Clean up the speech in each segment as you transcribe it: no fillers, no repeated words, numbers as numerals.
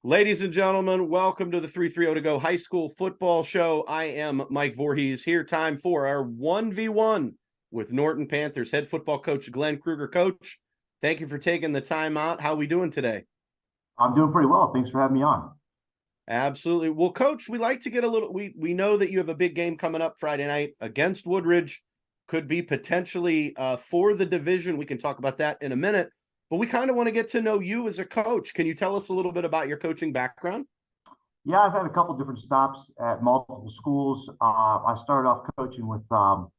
Ladies and gentlemen, welcome to the 330 to go high school football show. I am Mike Vorhies here. Time for our 1v1 with Norton Panthers head football coach Glen Kruger. Coach, thank you for taking the time out. How are we doing today? I'm doing pretty well. Thanks for having me on. Absolutely. Well, Coach, we like to get a little. We know that you have a big game coming up Friday night against Woodridge. Could be potentially for the division. We can talk about that in a minute. But we kind of want to get to know you as a coach. Can you tell us a little bit about your coaching background? Yeah, I've had a couple different stops at multiple schools. I started off coaching with Joe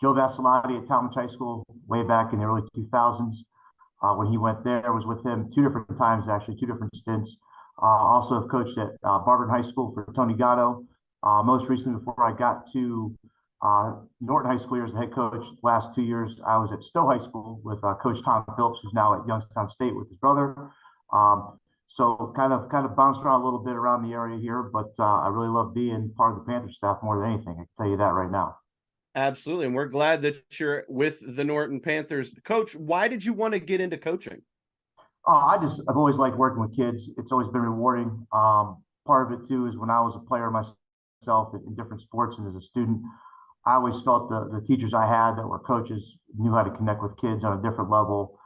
Vassalotti at Talmadge High School way back in the early 2000s. When he went there, I was with him two different times, actually, two different stints. Also have coached at Barberton High School for Tony Gatto. Most recently, before I got to Norton High School here as the head coach, last 2 years, I was at Stow High School with Coach Tom Phillips, who's now at Youngstown State with his brother. So kind of bounced around a little bit around the area here, but I really love being part of the Panther staff more than anything. I can tell you that right now. Absolutely. And we're glad that you're with the Norton Panthers. Coach, why did you want to get into coaching? I've always liked working with kids. It's always been rewarding. Part of it too is when I was a player myself in different sports and as a student, I always felt the teachers I had that were coaches knew how to connect with kids on a different level,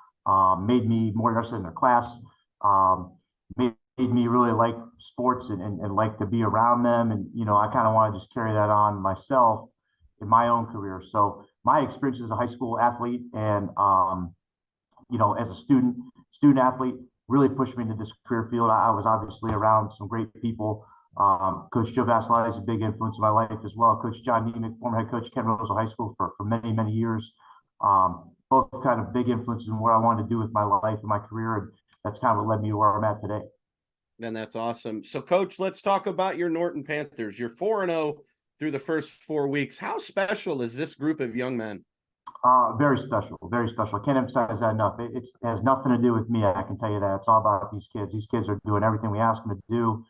made me more interested in their class, made me really like sports and like to be around them. And, I kind of want to just carry that on myself in my own career. So my experience as a high school athlete and, as a student athlete really pushed me into this career field. I was obviously around some great people. Coach Joe Vassalotti is a big influence in my life as well. Coach John Nemick, former head coach Ken Rosal High School for many, many years. Both kind of big influences in what I wanted to do with my life and my career. And that's kind of what led me to where I'm at today. And that's awesome. So, Coach, let's talk about your Norton Panthers. You're 4-0 through the first 4 weeks. How special is this group of young men? Very special, very special. I can't emphasize that enough. It has nothing to do with me. I can tell you that. It's all about these kids. These kids are doing everything we ask them to do.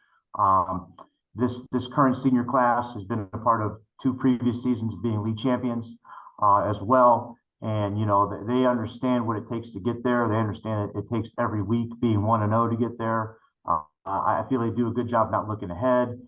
This current senior class has been a part of two previous seasons being league champions as well. And, they understand what it takes to get there. They understand it takes every week being 1-0 to get there. I feel they do a good job not looking ahead,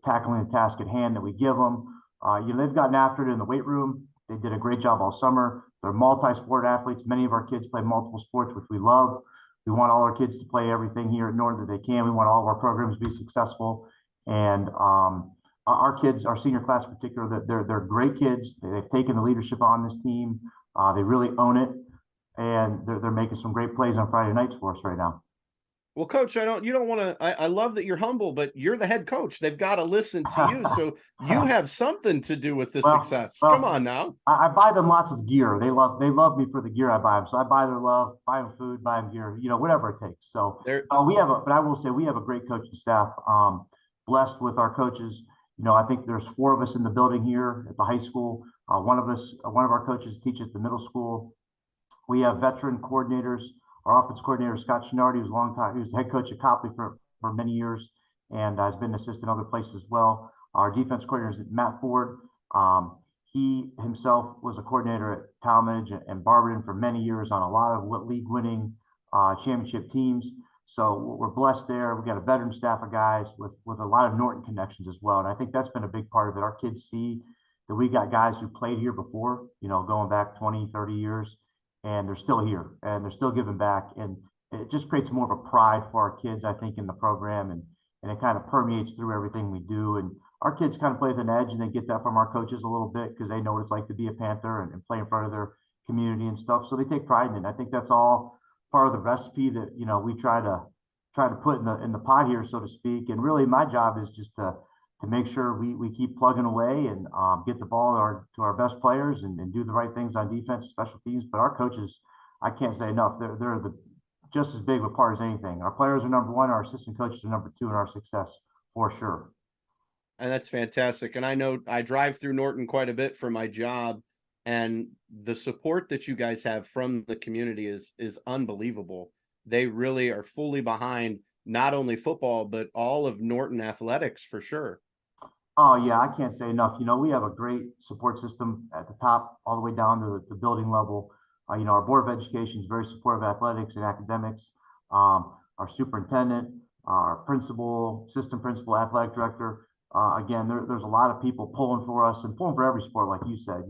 tackling the task at hand that we give them. They've gotten after it in the weight room. They did a great job all summer. They're multi-sport athletes. Many of our kids play multiple sports, which we love. We want all our kids to play everything here at Norton that they can. We want all of our programs to be successful. And our kids, our senior class in particular, they're great kids. They've taken the leadership on this team. They really own it. And they're making some great plays on Friday nights for us right now. Well, Coach, you don't want to, I love that you're humble, but you're the head coach. They've got to listen to you. So you have something to do with the success. Come on now. I buy them lots of gear. They love me for the gear I buy them. So I buy their love, buy them food, buy them gear, whatever it takes. So but I will say we have a great coaching staff. Blessed with our coaches. I think there's 4 of us in the building here at the high school. One of our coaches teaches at the middle school. We have veteran coordinators. Our offense coordinator, Scott Shinardi, who's the head coach at Copley for many years and has been an assistant other places as well. Our defense coordinator is Matt Ford. He himself was a coordinator at Talmadge and Barberton for many years on a lot of league-winning championship teams. So we're blessed there. We've got a veteran staff of guys with a lot of Norton connections as well. And I think that's been a big part of it. Our kids see that we got guys who played here before, going back 20, 30 years. And they're still here and they're still giving back. And it just creates more of a pride for our kids, I think, in the program. And it kind of permeates through everything we do. And our kids kind of play with an edge and they get that from our coaches a little bit because they know what it's like to be a Panther and play in front of their community and stuff. So they take pride in it. I think that's all part of the recipe that, we try to put in the pot here, so to speak. And really my job is just to make sure we keep plugging away and get the ball to our best players and do the right things on defense, special teams. But our coaches, I can't say enough. They're just as big of a part as anything. Our players are number one. Our assistant coaches are number 2 in our success for sure. And that's fantastic. And I know I drive through Norton quite a bit for my job, and the support that you guys have from the community is unbelievable. They really are fully behind not only football, but all of Norton athletics for sure. Oh, yeah, I can't say enough. We have a great support system at the top all the way down to the building level. Our Board of Education is very supportive of athletics and academics. Our superintendent, our principal, assistant principal, athletic director. Again, there's a lot of people pulling for us and pulling for every sport, like you said.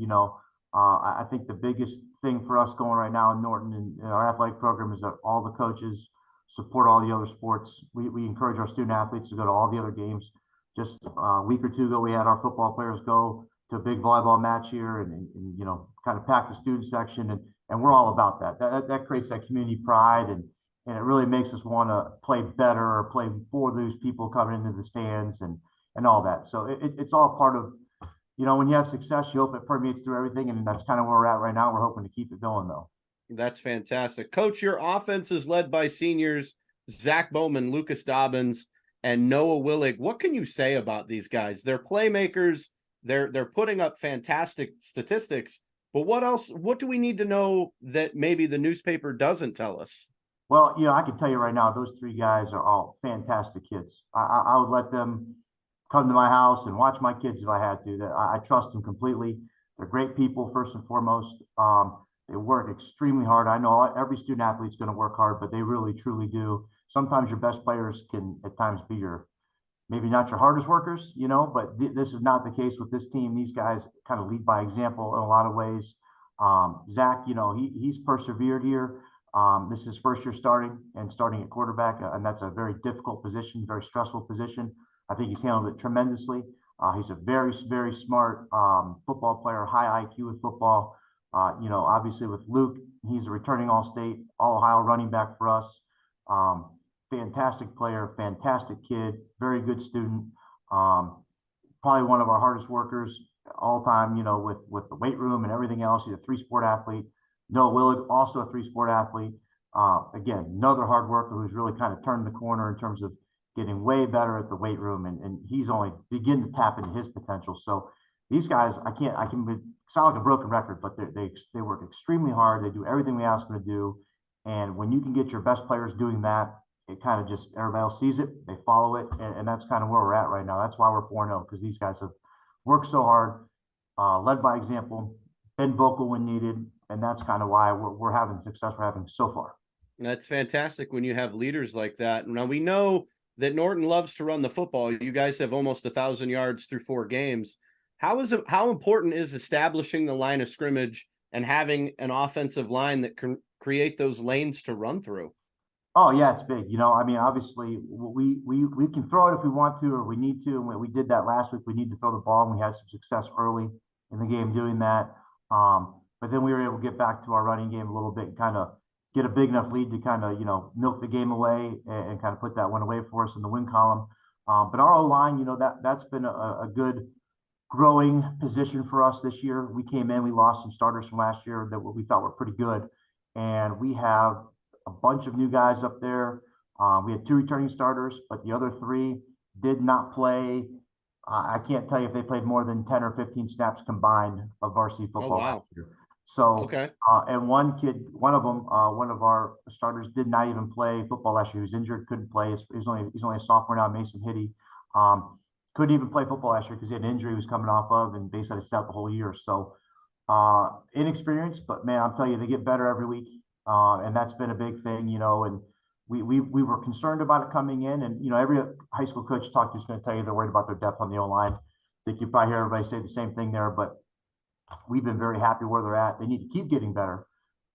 I think the biggest thing for us going right now in Norton and our athletic program is that all the coaches support all the other sports. We encourage our student athletes to go to all the other games. Just a week or two ago, we had our football players go to a big volleyball match here and kind of pack the student section. And we're all about that. That creates that community pride and it really makes us want to play better or play for those people coming into the stands and all that. So it's all part of, when you have success, you hope it permeates through everything. And that's kind of where we're at right now. We're hoping to keep it going, though. That's fantastic. Coach, your offense is led by seniors Zach Bowman, Lucas Dobbins, and Noah Willig. What can you say about these guys? They're playmakers. They're putting up fantastic statistics. But what else? What do we need to know that maybe the newspaper doesn't tell us? Well, I can tell you right now, those three guys are all fantastic kids. I would let them come to my house and watch my kids if I had to. I trust them completely. They're great people, first and foremost. They work extremely hard. I know every student athlete's going to work hard, but they really, truly do. Sometimes your best players can at times be maybe not your hardest workers, but this is not the case with this team. These guys kind of lead by example in a lot of ways. Zach, he's persevered here. This is his first year starting at quarterback, and that's a very difficult position, very stressful position. I think he's handled it tremendously. He's a very, very smart football player, high IQ with football. Obviously with Luke, he's a returning All-State, All-Ohio running back for us. Fantastic player, fantastic kid, very good student. Probably one of our hardest workers all time, with the weight room and everything else. He's a 3-sport athlete. Noah Willig, also a 3-sport athlete. Again, another hard worker who's really kind of turned the corner in terms of getting way better at the weight room, and he's only beginning to tap into his potential. So these guys, I can sound like a broken record, but they work extremely hard. They do everything we ask them to do. And when you can get your best players doing that, it kind of just, everybody else sees it, they follow it. And that's kind of where we're at right now. That's why we're 4-0, because these guys have worked so hard, led by example, been vocal when needed. And that's kind of why we're having the success we're having so far. That's fantastic when you have leaders like that. Now, we know that Norton loves to run the football. You guys have almost 1,000 yards through 4 games. How important is establishing the line of scrimmage and having an offensive line that can create those lanes to run through? Oh yeah, it's big. Obviously we can throw it if we want to or we need to. And we did that last week. We need to throw the ball, and we had some success early in the game doing that. But then we were able to get back to our running game a little bit and kind of get a big enough lead to kind of, milk the game away and kind of put that one away for us in the win column. But our O-line, that's been a good growing position for us this year. We came in, we lost some starters from last year that we thought were pretty good. And we have a bunch of new guys up there. We had 2 returning starters, but the other 3 did not play. I can't tell you if they played more than 10 or 15 snaps combined of varsity football last year. So, okay. And one of our starters did not even play football last year. He was injured, couldn't play. He's only a sophomore now, Mason Hitty. Couldn't even play football last year because he had an injury he was coming off of and basically had to sit out the whole year. So, inexperienced, but man, I'm telling you, they get better every week. And that's been a big thing, and we were concerned about it coming in, and every high school coach you talk to is going to tell you they're worried about their depth on the O-line. I think you probably hear everybody say the same thing there, but we've been very happy where they're at. They need to keep getting better,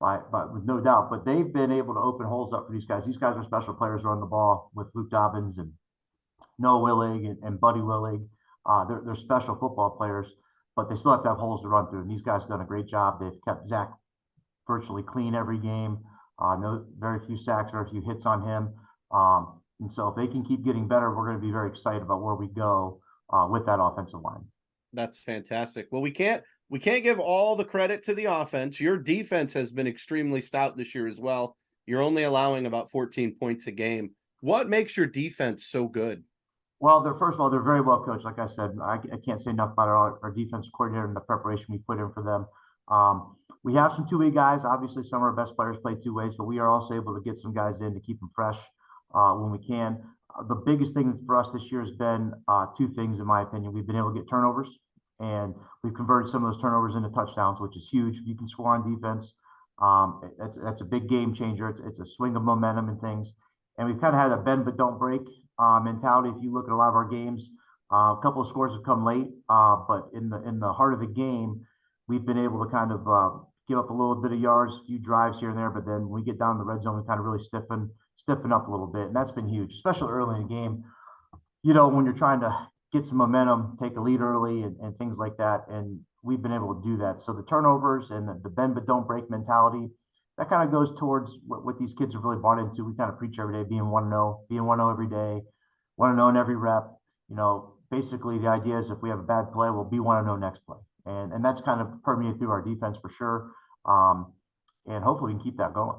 but with no doubt. But they've been able to open holes up for these guys. These guys are special players running the ball with Luke Dobbins and Noah Willig and Buddy Willig. They're special football players, but they still have to have holes to run through. And these guys have done a great job. They've kept Zach virtually clean every game. No, very few sacks or a few hits on him. And so if they can keep getting better, we're going to be very excited about where we go with that offensive line. That's fantastic. Well, we can't give all the credit to the offense. Your defense has been extremely stout this year as well. You're only allowing about 14 points a game. What makes your defense so good? Well, first of all, they're very well coached. Like I said, I can't say enough about our defense coordinator and the preparation we put in for them. We have some 2-way guys. Obviously, some of our best players play 2 ways, but we are also able to get some guys in to keep them fresh when we can. The biggest thing for us this year has been 2 things, in my opinion. We've been able to get turnovers, and we've converted some of those turnovers into touchdowns, which is huge. You can score on defense. That's a big game changer. It's a swing of momentum and things. and we've kind of had a bend but don't break mentality. If you look at a lot of our games, a couple of scores have come late, but in the heart of the game, we've been able to kind of give up a little bit of yards, a few drives here and there. But then when we get down in the red zone, we kind of really stiffen up a little bit, and that's been huge, especially early in the game. When you're trying to get some momentum, take a lead early, and things like that, and we've been able to do that. So the turnovers and the bend but don't break mentality, that kind of goes towards what these kids have really bought into. We kind of preach every day, being 1-0, being 1-0 every day, 1-0 in every rep. Basically the idea is if we have a bad play, we'll be 1-0 next play. And that's kind of permeated through our defense for sure. And hopefully we can keep that going.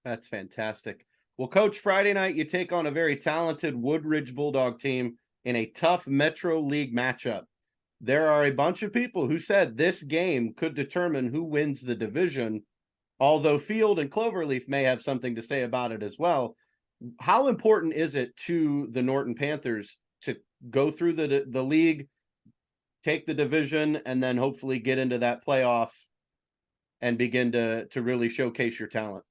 That's fantastic. Well, Coach, Friday night, you take on a very talented Woodridge Bulldog team in a tough Metro League matchup. There are a bunch of people who said this game could determine who wins the division, although Field and Cloverleaf may have something to say about it as well. How important is it to the Norton Panthers to go through the league, take the division, and then hopefully get into that playoff and begin to really showcase your talent?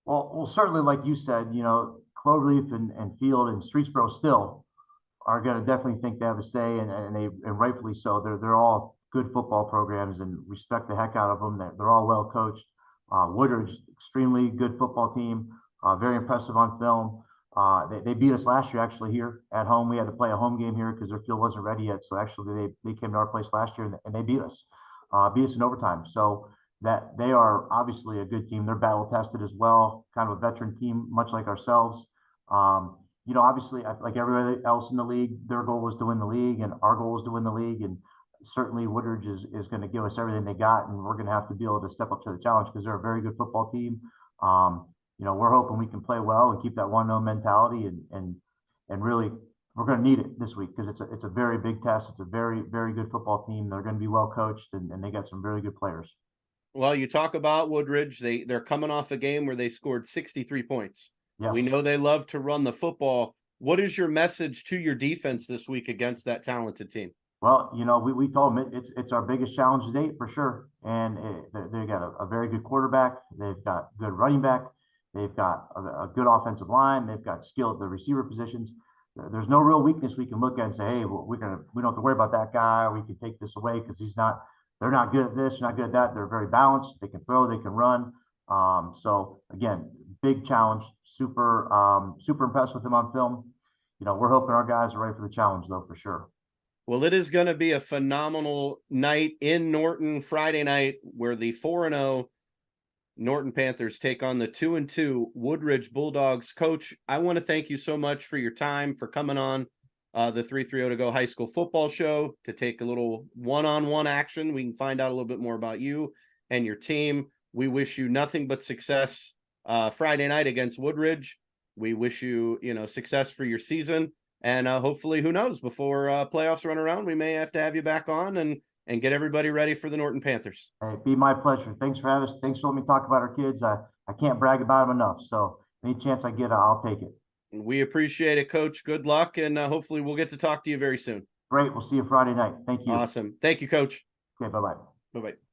Well, certainly, like you said, Cloverleaf and Field and Streetsboro still are going to definitely think they have a say, and rightfully so. They're all good football programs, and respect the heck out of them. They're all well coached. Woodridge, extremely good football team, very impressive on film. They beat us last year actually here at home. We had to play a home game here because their field wasn't ready yet. So actually they came to our place last year and they beat us in overtime. So that they are obviously a good team. They're battle tested as well, kind of a veteran team, much like ourselves. Obviously like everybody else in the league, their goal was to win the league, and our goal is to win the league. And certainly Woodridge is going to give us everything they got, and we're going to have to be able to step up to the challenge because they're a very good football team. We're hoping we can play well and keep that 1-0 mentality, and really we're going to need it this week because it's a very big test. It's a very, very good football team. They're going to be well coached, and they got some really good players. Well, you talk about Woodridge. They're coming off a game where they scored 63 points. Yes. We know they love to run the football. What is your message to your defense this week against that talented team? Well, we told them it's our biggest challenge to date for sure. And they got a very good quarterback. They've got good running back. They've got a good offensive line. They've got skill at the receiver positions. There's no real weakness we can look at and say, hey, we don't have to worry about that guy. Or we can take this away because they're not good at this, not good at that. They're very balanced. They can throw, they can run. So again, big challenge. Super impressed with them on film. We're hoping our guys are ready for the challenge though, for sure. Well, it is going to be a phenomenal night in Norton Friday night, where the 4-0 Norton Panthers take on the 2-2 Woodridge Bulldogs. Coach, I want to thank you so much for your time, for coming on the 330 to Go High School Football Show to take a little one-on-one action. We can find out a little bit more about you and your team. We wish you nothing but success Friday night against Woodridge. We wish you, success for your season. And hopefully, who knows, before playoffs run around, we may have to have you back on and get everybody ready for the Norton Panthers. Hey, it'd be my pleasure. Thanks for having us. Thanks for letting me talk about our kids. I can't brag about them enough. So any chance I get, I'll take it. We appreciate it, Coach. Good luck, and hopefully we'll get to talk to you very soon. Great. We'll see you Friday night. Thank you. Awesome. Thank you, Coach. Okay, bye-bye. Bye-bye.